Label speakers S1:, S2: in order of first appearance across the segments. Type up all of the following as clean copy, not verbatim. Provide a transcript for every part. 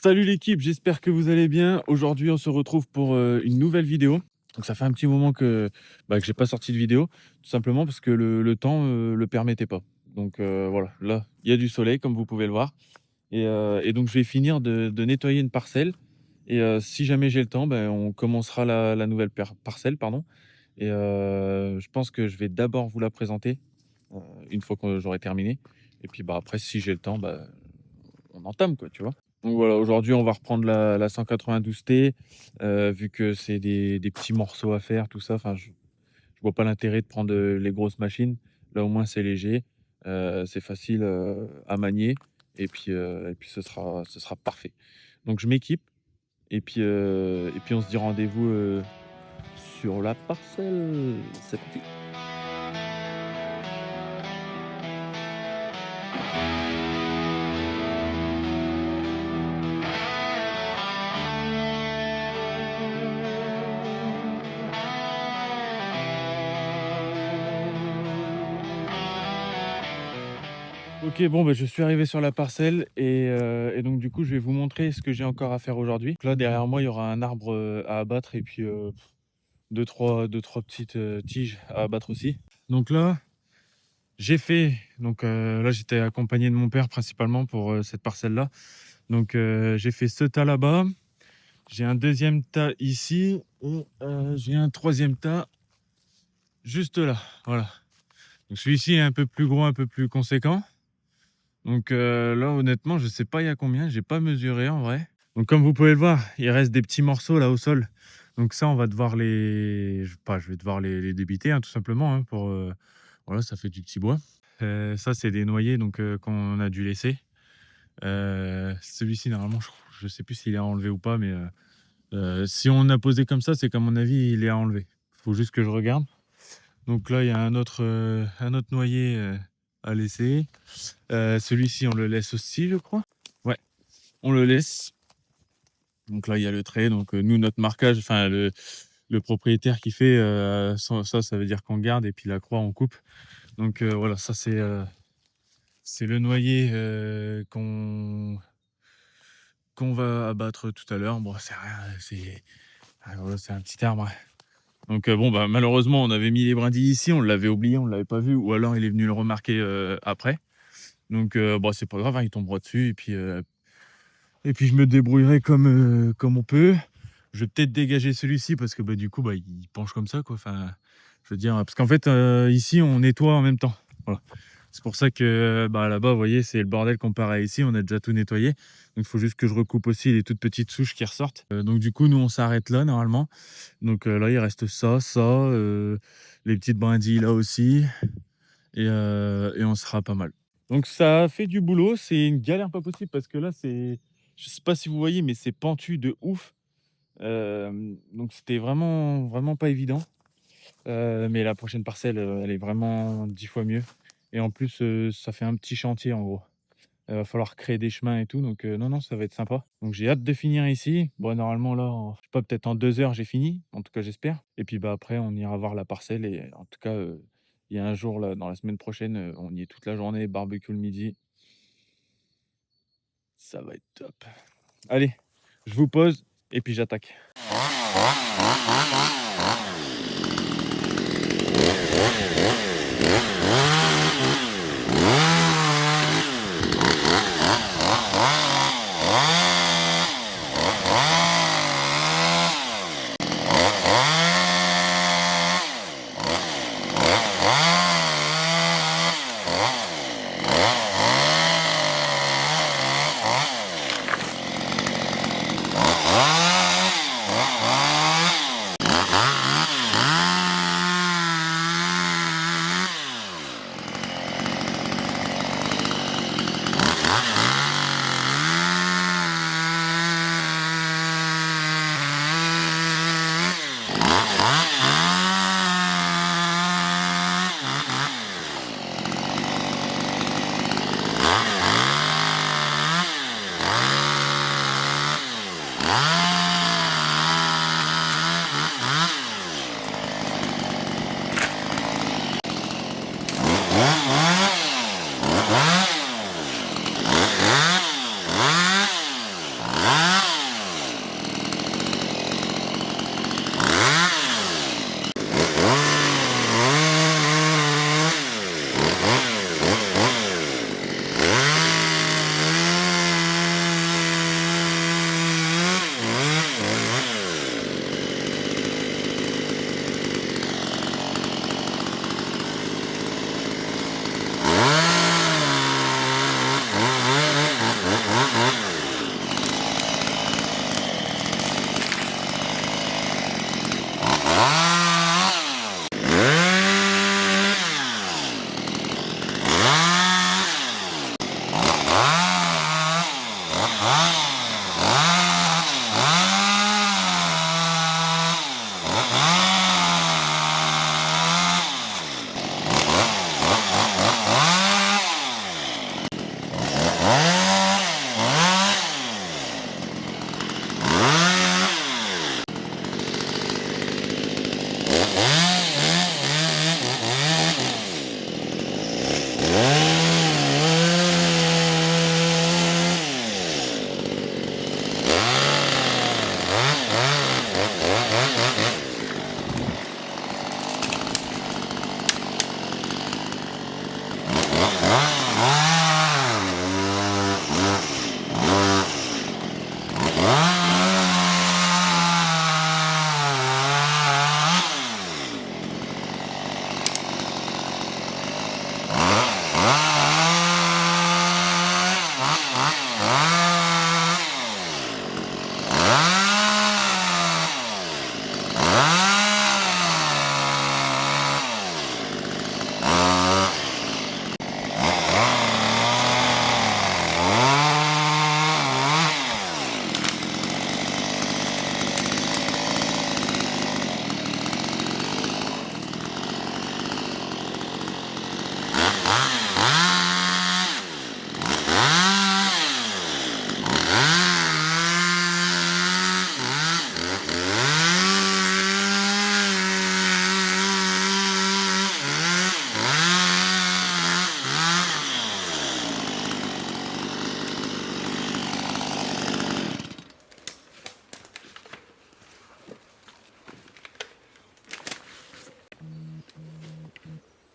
S1: Salut l'équipe, j'espère que vous allez bien. Aujourd'hui, on se retrouve pour une nouvelle vidéo. Donc ça fait un petit moment que j'ai pas sorti de vidéo, tout simplement parce que le temps le permettait pas. Donc voilà, là, il y a du soleil comme vous pouvez le voir. Et donc je vais finir de nettoyer une parcelle. Et si jamais j'ai le temps, ben, on commencera la nouvelle parcelle, pardon. Et je pense que je vais d'abord vous la présenter euh, une fois que j'aurai terminé. Et puis bah, après, si j'ai le temps, bah, on entame, quoi, tu vois. Donc voilà, aujourd'hui, on va reprendre la 192T, vu que c'est des petits morceaux à faire, tout ça. Enfin, je vois pas l'intérêt de prendre, les grosses machines. Là, au moins, c'est léger, c'est facile, à manier et puis ce sera parfait. Donc je m'équipe et puis on se dit rendez-vous, sur la parcelle. C'est parti! OK, bon, bah, je suis arrivé sur la parcelle et donc du coup, je vais vous montrer ce que j'ai encore à faire aujourd'hui. Donc là, derrière moi, il y aura un arbre, à abattre et puis, 2-3 petites, tiges à abattre aussi. Donc là, j'ai fait là, j'étais accompagné de mon père principalement pour, cette parcelle-là. Donc, j'ai fait ce tas là-bas, j'ai un deuxième tas ici et j'ai un troisième tas juste là, voilà. Donc celui-ci est un peu plus gros, un peu plus conséquent. Donc là, honnêtement, je sais pas il y a combien, j'ai pas mesuré en vrai. Donc comme vous pouvez le voir, il reste des petits morceaux là au sol. Donc ça, on va devoir je vais devoir les débiter, hein, tout simplement, hein, voilà, ça fait du petit bois. Ça, c'est des noyers donc qu'on a dû laisser. Celui-ci, normalement, je sais plus s'il est à enlever ou pas, mais si on a posé comme ça, c'est qu'à mon avis, il est à enlever. Faut juste que je regarde. Donc là, il y a un autre noyer à laisser. Celui-ci, on le laisse aussi, je crois. Ouais, on le laisse. Donc là, il y a le trait. Donc nous, notre marquage, enfin le propriétaire qui fait ça veut dire qu'on garde et puis la croix, on coupe. Donc voilà, ça c'est le noyer qu'on va abattre tout à l'heure. Bon, c'est rien, voilà, c'est un petit arbre, ouais. Donc bon, bah, malheureusement, on avait mis les brindilles ici, on l'avait oublié, on l'avait pas vu, ou alors il est venu le remarquer après. Donc bon, c'est pas grave, hein, il tombera dessus et puis je me débrouillerai comme on peut. Je vais peut-être dégager celui-ci parce que bah, du coup, bah, il penche comme ça, quoi. Enfin, je veux dire, parce qu'en fait, ici, on nettoie en même temps. Voilà. C'est pour ça que bah, là-bas, vous voyez, c'est le bordel comparé à ici. On a déjà tout nettoyé. Donc, il faut juste que je recoupe aussi les toutes petites souches qui ressortent. Donc, du coup, nous, on s'arrête là, normalement. Donc, là, il reste ça, les petites brindilles là aussi. Et on sera pas mal. Donc, ça fait du boulot. C'est une galère pas possible parce que là, je sais pas si vous voyez, mais c'est pentu de ouf. Donc c'était vraiment, vraiment pas évident. Mais la prochaine parcelle, elle est vraiment 10 fois mieux et en plus, ça fait un petit chantier en gros. Va falloir créer des chemins et tout donc non, non, ça va être sympa. Donc j'ai hâte de finir ici. Bon normalement là, je sais pas, peut-être en 2 heures j'ai fini, en tout cas j'espère et puis, bah, après on ira voir la parcelle et en tout cas, il y a un jour là, dans la semaine prochaine, on y est toute la journée, barbecue le midi. Ça va être top. Allez, je vous pose et puis j'attaque.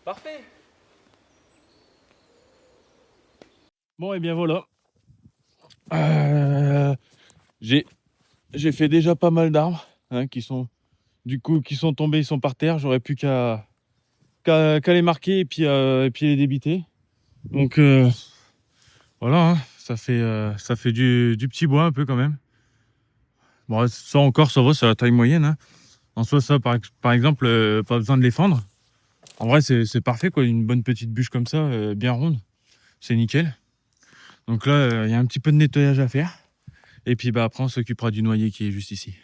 S1: Parfait. Bon, et bien voilà. J'ai fait déjà pas mal d'arbres hein, qui sont tombés, ils sont par terre. J'aurais plus qu'à les marquer et puis les débiter. Donc voilà, hein, ça fait du petit bois un peu quand même. Bon, ça encore, ça va, c'est la taille moyenne. Hein. En soi, ça, par exemple, pas besoin de les fendre. En vrai, c'est parfait, quoi. Une bonne petite bûche comme ça, bien ronde, c'est nickel. Donc là, il y a un petit peu de nettoyage à faire. Et puis bah, après, on s'occupera du noyer qui est juste ici.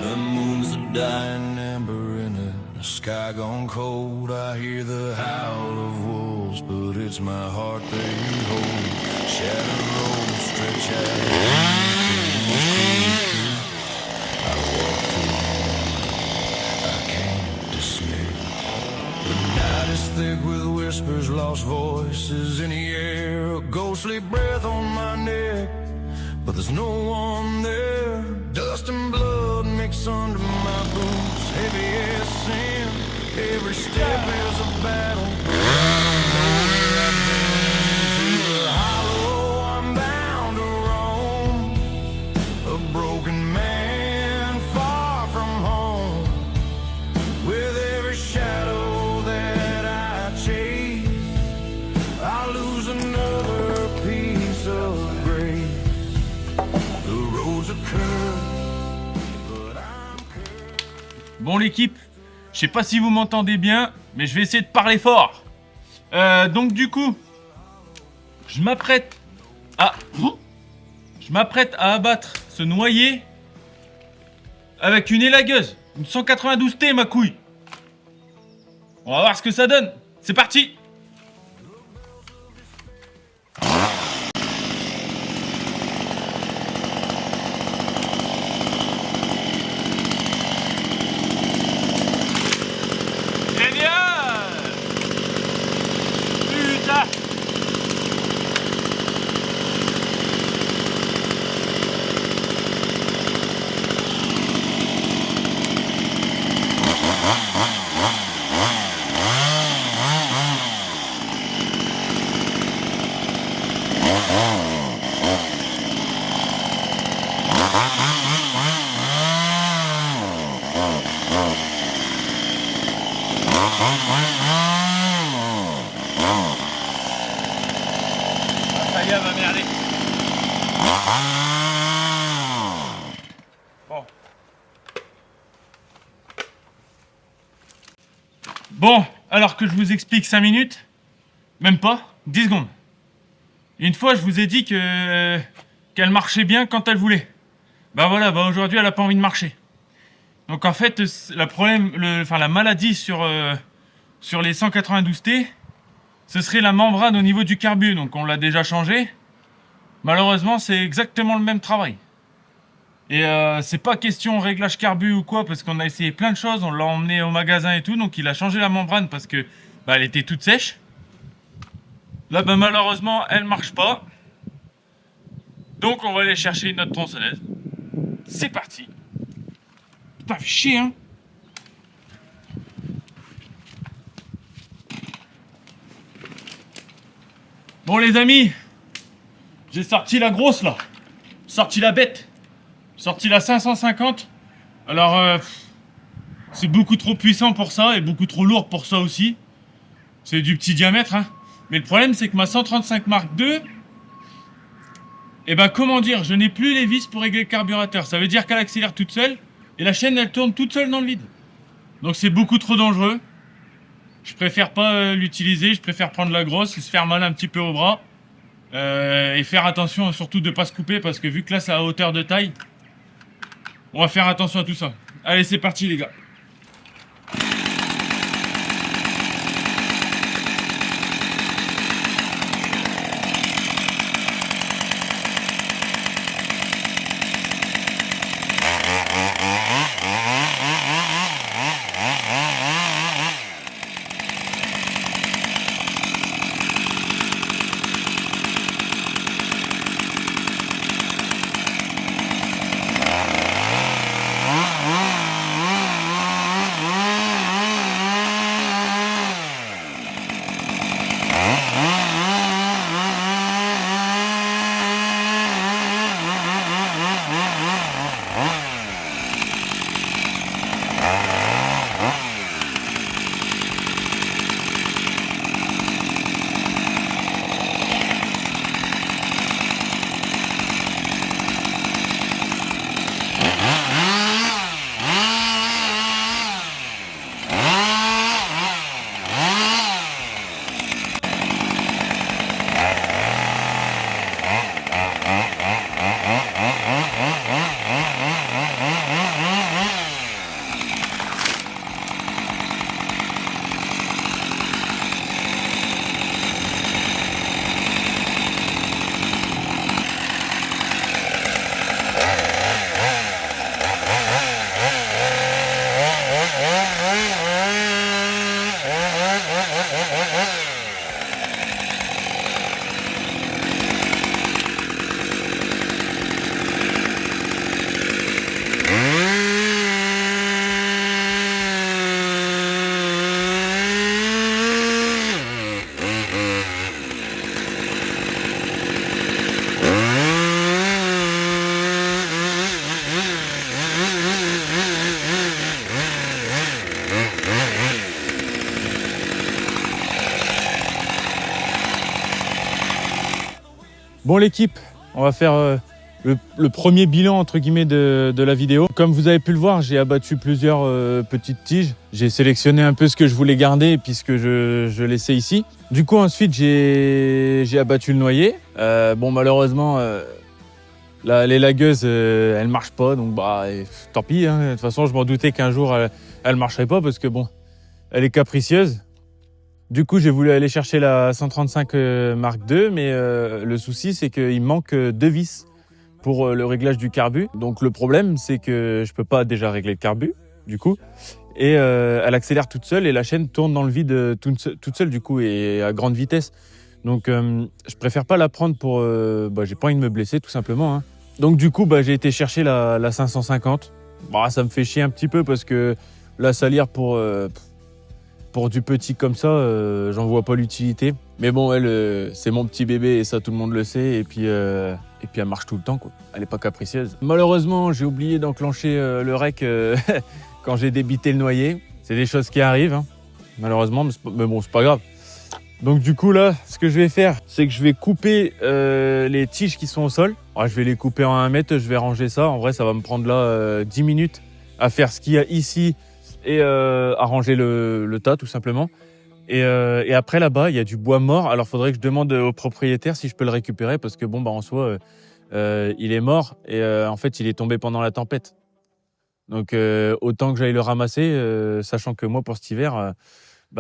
S2: The moon's a dying ember in a sky gone cold. I hear the howl of wolves, but it's my heart they hold. Shattered roads stretch out. I walk through them, I can't dismiss. The night is thick with whispers, lost voices in the air. A ghostly breath on my neck, but there's no one there. Dust and blood mix under my boots, heavy as sin. Every step is a battle. To the hollow I'm bound to roam, a broken man far from home. With every shadow that I chase, I lose another piece of grace. The roads are curved.
S1: Bon l'équipe, je sais pas si vous m'entendez bien, mais je vais essayer de parler fort. Donc du coup, je m'apprête à abattre ce noyer avec une élagueuse, une 192T ma couille. On va voir ce que ça donne. C'est parti. Ça y est, elle va merder. Bon. Bon, alors que je vous explique 5 minutes, même pas, 10 secondes. Une fois, je vous ai dit qu'elle marchait bien quand elle voulait. Bah voilà, bah aujourd'hui, elle a pas envie de marcher. Donc en fait, la maladie sur les 192T, ce serait la membrane au niveau du carbu. Donc on l'a déjà changé. Malheureusement, c'est exactement le même travail. Et c'est pas question réglage carbu ou quoi, parce qu'on a essayé plein de choses. On l'a emmené au magasin et tout, donc il a changé la membrane parce que elle était toute sèche. Là, malheureusement, elle marche pas. Donc on va aller chercher notre tronçonneuse. C'est parti. Putain, fait chier, hein. Bon les amis, j'ai sorti la grosse là. Sorti la bête. Sorti la 550. Alors, c'est beaucoup trop puissant pour ça et beaucoup trop lourd pour ça aussi. C'est du petit diamètre, hein. Mais le problème, c'est que ma 135 Mark II, Et bah comment dire, je n'ai plus les vis pour régler le carburateur. Ça veut dire qu'elle accélère toute seule et la chaîne elle tourne toute seule dans le vide. Donc c'est beaucoup trop dangereux. Je préfère pas l'utiliser, je préfère prendre la grosse et se faire mal un petit peu au bras. Et faire attention surtout de pas se couper parce que vu que là c'est à hauteur de taille, on va faire attention à tout ça. Allez, c'est parti les gars. Bon l'équipe, on va faire le premier bilan entre guillemets de la vidéo. Comme vous avez pu le voir, j'ai abattu plusieurs petites tiges. J'ai sélectionné un peu ce que je voulais garder puisque je laissais ici. Du coup ensuite j'ai abattu le noyer. Bon malheureusement les lagueuses elles marchent pas, donc bah tant pis. Hein. De toute façon je m'en doutais qu'un jour elle marcherait pas parce que bon elle est capricieuse. Du coup, j'ai voulu aller chercher la 135 Mark II, mais le souci, c'est qu'il manque 2 vis pour le réglage du carbu. Donc le problème, c'est que je peux pas déjà régler le carbu, du coup, et elle accélère toute seule et la chaîne tourne dans le vide toute seule, du coup, et à grande vitesse. Donc je préfère pas la prendre pour... j'ai pas envie de me blesser, tout simplement. Hein. Donc du coup, j'ai été chercher la 550. Bah, ça me fait chier un petit peu parce que la salière pour du petit comme ça, j'en vois pas l'utilité. Mais bon, elle, c'est mon petit bébé et ça, tout le monde le sait. Et puis elle marche tout le temps, quoi. Elle est pas capricieuse. Malheureusement, j'ai oublié d'enclencher le rec quand j'ai débité le noyer. C'est des choses qui arrivent, hein, malheureusement, mais bon, c'est pas grave. Donc du coup, là, ce que je vais faire, c'est que je vais couper les tiges qui sont au sol. Alors, je vais les couper en 1 mètre, je vais ranger ça. En vrai, ça va me prendre là 10 minutes à faire ce qu'il y a ici et arranger le tas tout simplement. Et après là-bas, il y a du bois mort. Alors, il faudrait que je demande au propriétaire si je peux le récupérer parce que bon, en soi, il est mort et en fait, il est tombé pendant la tempête. Donc, autant que j'aille le ramasser, sachant que moi, pour cet hiver,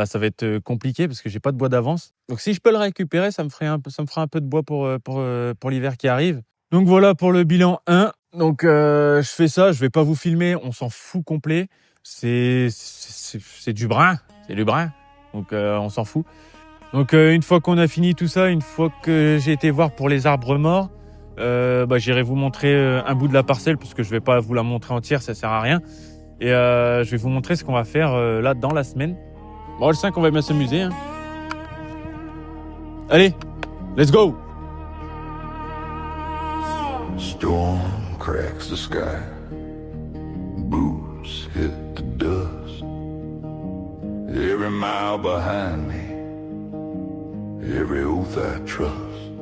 S1: ça va être compliqué parce que j'ai pas de bois d'avance. Donc, si je peux le récupérer, ça me fera un peu de bois pour l'hiver qui arrive. Donc, voilà pour le bilan 1. Donc, je fais ça. Je vais pas vous filmer. On s'en fout complet. C'est du brin, c'est du brin, donc on s'en fout. Donc une fois qu'on a fini tout ça, une fois que j'ai été voir pour les arbres morts, j'irai vous montrer un bout de la parcelle parce que je vais pas vous la montrer entière, ça sert à rien. Et je vais vous montrer ce qu'on va faire là dans la semaine. Bon, le 5, on va bien s'amuser. Hein. Allez, let's go!
S2: Storm cracks the sky. Boots hit the dust. Every mile behind me, every oath I trust.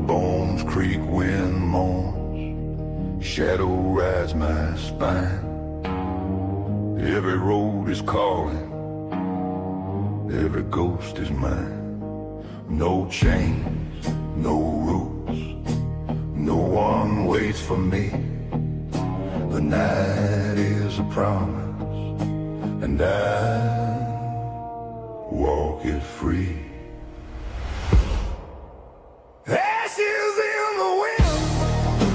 S2: bones creak when moans, shadow rides my spine. Every road is calling, every ghost is mine. No chains, no rules, no one waits for me. The night is a promise, and I walk it free. Ashes in the wind,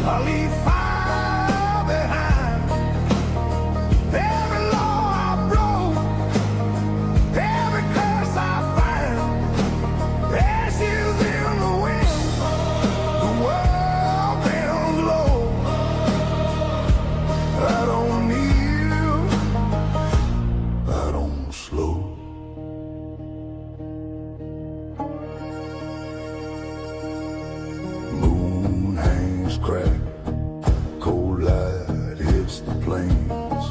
S2: I leave fire behind. Every law I broke, every curse I find. Ashes in the wind, the world bends low. I don't kneel, I don't slow. Moon hangs cracked, cold light hits the plains.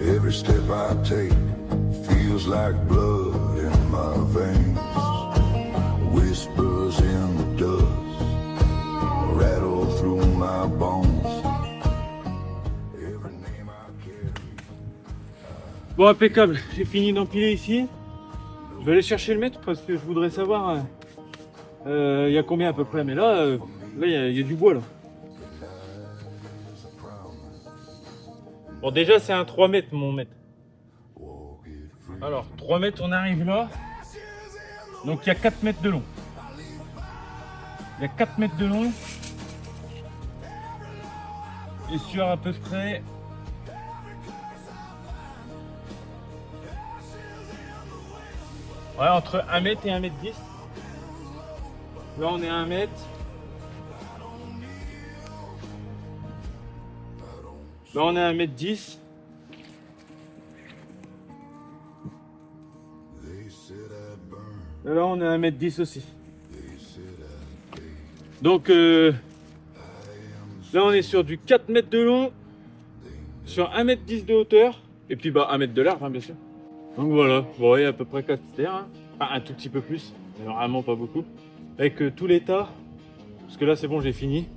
S2: Every step I take feels like blood in my veins. Whispers in the dust rattle through my bones. Every name I carry.
S1: Bon, impeccable, j'ai fini d'empiler ici. Je vais aller chercher le mètre parce que je voudrais savoir il y a combien à peu près. Mais là, il y a du bois là. Bon, déjà c'est un 3 mètres mon mètre. Alors 3 mètres, on arrive là. Donc il y a 4 mètres de long. Il y a 4 mètres de long. Et sur à peu près... Ouais, entre 1 mètre et 1 mètre 10. Là, on est à 1 mètre. Là, on est à 1 mètre 10. Et là, on est à 1 mètre 10 aussi. Donc, là, on est sur du 4 mètres de long, sur 1 mètre 10 de hauteur, et puis bah 1 mètre de large, hein, bien sûr. Donc voilà, vous voyez à peu près 4 terres, hein. Enfin un tout petit peu plus, mais vraiment pas beaucoup. Avec tout l'état, parce que là c'est bon, j'ai fini.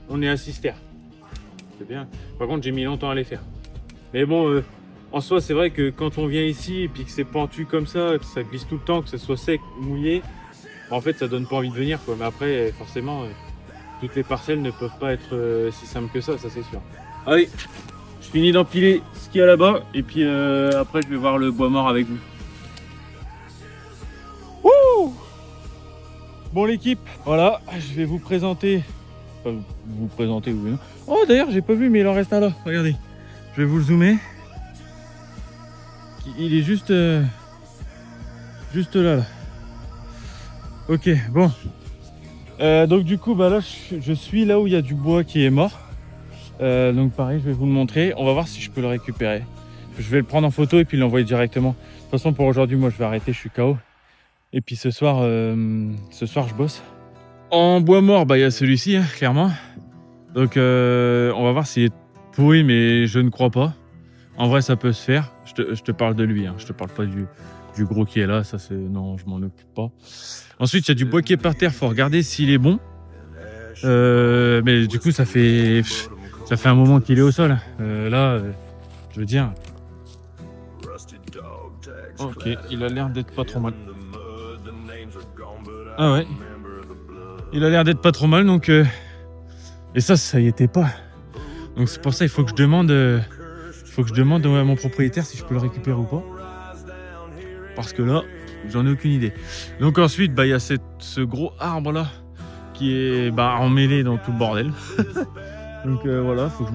S1: On est à 6 terres. C'est bien. Par contre, j'ai mis longtemps à les faire. Mais bon, en soi, c'est vrai que quand on vient ici et puis que c'est pentu comme ça, que ça glisse tout le temps, que ce soit sec ou mouillé, en fait, ça donne pas envie de venir, quoi. Mais après, forcément, toutes les parcelles ne peuvent pas être si simples que ça c'est sûr. Allez, je finis d'empiler ce qu'il y a là-bas et puis après, je vais voir le bois mort avec vous. Wouh! Bon l'équipe, voilà, je vais vous présenter. Enfin, vous présenter oui. Non. Oh d'ailleurs, j'ai pas vu, mais il en reste un là. Regardez, je vais vous le zoomer. Il est juste là. Ok, bon. Donc du coup, bah là, je suis là où il y a du bois qui est mort. Donc pareil, je vais vous le montrer. On va voir si je peux le récupérer. Je vais le prendre en photo et puis l'envoyer directement. De toute façon, pour aujourd'hui, moi, je vais arrêter. Je suis KO. Et puis ce soir, je bosse. En bois mort, bah il y a celui-ci, hein, clairement. Donc on va voir s'il est pourri, mais je ne crois pas. En vrai, ça peut se faire. Je te parle de lui, hein. Je te parle pas du gros qui est là. Ça, c'est non, je m'en occupe pas. Ensuite, il y a du bois qui est par terre. Faut regarder s'il est bon. Mais du coup, ça fait un moment qu'il est au sol. Là, je veux dire. Ok, il a l'air d'être pas trop mal. Ah ouais. Il a l'air d'être pas trop mal, donc... Et ça y était pas. Donc c'est pour ça, il faut que je demande... à mon propriétaire si je peux le récupérer ou pas. Parce que là, j'en ai aucune idée. Donc ensuite, bah, il y a ce gros arbre là qui est emmêlé dans tout le bordel. Donc voilà, faut que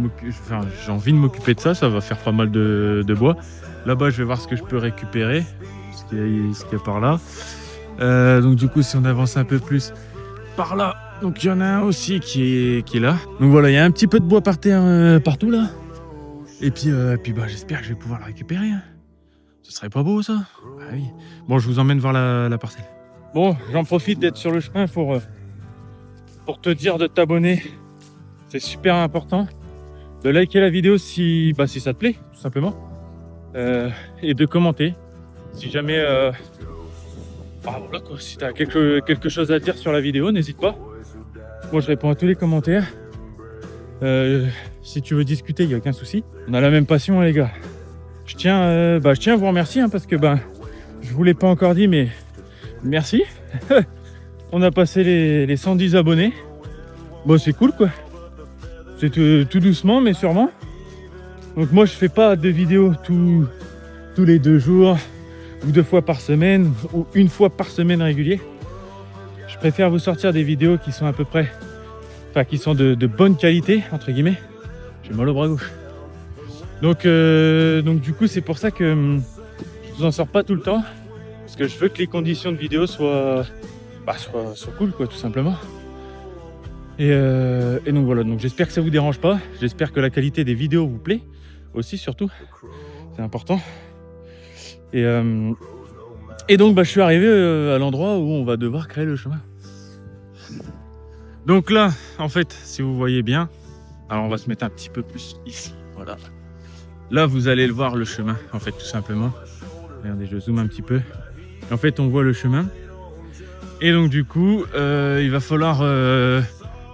S1: j'ai envie de m'occuper de ça. Ça va faire pas mal de bois. Là-bas, je vais voir ce que je peux récupérer. Ce qu'il y a par là. Donc du coup, si on avance un peu plus par là, donc il y en a un aussi qui est là. Donc voilà, il y a un petit peu de bois par terre partout là. Et puis j'espère que je vais pouvoir le récupérer. Hein. Ce serait pas beau ça? Ah oui. Bon, je vous emmène voir la parcelle. Bon, j'en profite d'être sur le chemin pour te dire de t'abonner. C'est super important. De liker la vidéo si ça te plaît, tout simplement. Et de commenter. Si jamais... voilà, quoi, si tu as quelque chose à dire sur la vidéo, n'hésite pas. Moi, je réponds à tous les commentaires. Si tu veux discuter, il n'y a aucun souci. On a la même passion, hein, les gars. Je tiens à vous remercier, hein, parce que je vous l'ai pas encore dit, mais merci. On a passé les 110 abonnés. Bon, c'est cool, quoi. C'est tout doucement, mais sûrement. Donc moi, je fais pas de vidéos tous les 2 jours, ou 2 fois par semaine, ou 1 fois par semaine régulier. Je préfère vous sortir des vidéos qui sont à peu près, enfin qui sont de bonne qualité, entre guillemets. J'ai mal au bras gauche. Donc du coup, c'est pour ça que je vous en sors pas tout le temps, parce que je veux que les conditions de vidéo soient cool, quoi, tout simplement. Et donc voilà, donc j'espère que ça vous dérange pas. J'espère que la qualité des vidéos vous plaît aussi, surtout. C'est important. Et donc je suis arrivé à l'endroit où on va devoir créer le chemin. Donc là, en fait, si vous voyez bien, alors on va se mettre un petit peu plus ici, voilà. Là, vous allez le voir, le chemin, en fait, tout simplement. Regardez, je zoome un petit peu. En fait, on voit le chemin. Et donc du coup, il va falloir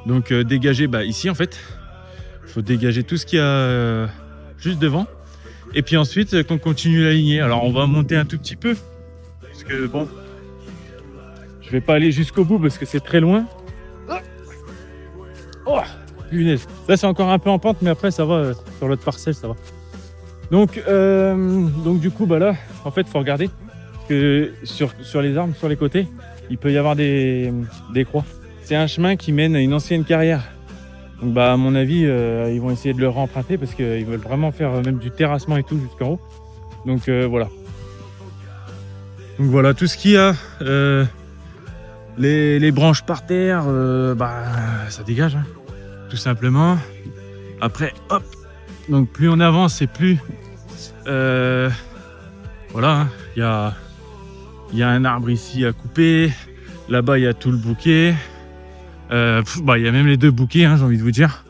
S1: dégager, ici en fait. Il faut dégager tout ce qu'il y a juste devant. Et puis ensuite, qu'on continue la lignée. Alors on va monter un tout petit peu. Parce que bon, je vais pas aller jusqu'au bout parce que c'est très loin. Oh, punaise. Là c'est encore un peu en pente, mais après ça va, sur l'autre parcelle ça va. Donc du coup, là, en fait, il faut regarder que sur les arbres, sur les côtés, il peut y avoir des croix. C'est un chemin qui mène à une ancienne carrière. Donc à mon avis, ils vont essayer de le remprunter parce qu'ils veulent vraiment faire même du terrassement et tout jusqu'en haut. Donc voilà. Donc voilà, tout ce qu'il y a, les branches par terre, ça dégage, hein, tout simplement. Après, hop. Donc plus on avance et plus voilà, hein, il y a un arbre ici à couper. Là-bas il y a tout le bouquet. Il y a même les 2 bouquets, hein, j'ai envie de vous dire.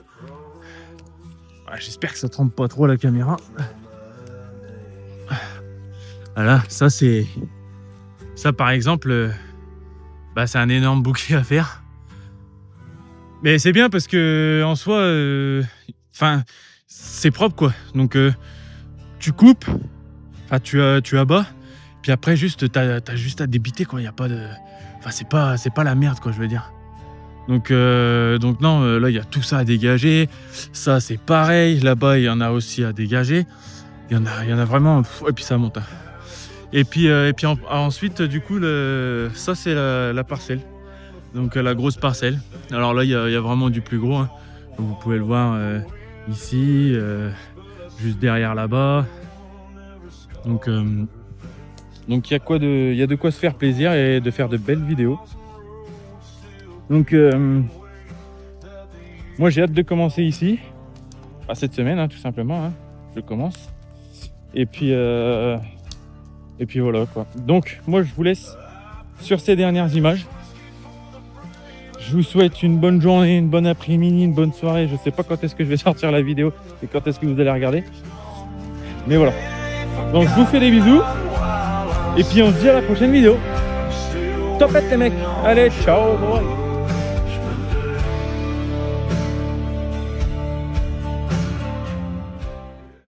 S1: J'espère que ça trempe pas trop la caméra. Voilà, ça par exemple, c'est un énorme bouquet à faire. Mais c'est bien parce que en soi, c'est propre, quoi. Donc tu coupes, tu abats, puis après juste t'as juste à débiter, quoi. Il y a pas de, c'est pas la merde, quoi, je veux dire. Donc non, là il y a tout ça à dégager. Ça c'est pareil, là-bas il y en a aussi à dégager. Il y en a vraiment, et puis ça monte. Et puis ensuite du coup ça c'est la parcelle. Donc la grosse parcelle. Alors là il y a vraiment du plus gros, hein. Donc, vous pouvez le voir ici, juste derrière là-bas. Donc il y a de quoi se faire plaisir et de faire de belles vidéos. Donc moi j'ai hâte de commencer ici, cette semaine, hein, tout simplement, hein. Je commence. Et puis voilà, quoi. Donc moi je vous laisse sur ces dernières images. Je vous souhaite une bonne journée, une bonne après-midi, une bonne soirée. Je sais pas quand est-ce que je vais sortir la vidéo et quand est-ce que vous allez regarder. Mais voilà. Donc je vous fais des bisous. Et puis on se dit à la prochaine vidéo. Topette les mecs. Allez, ciao, bye.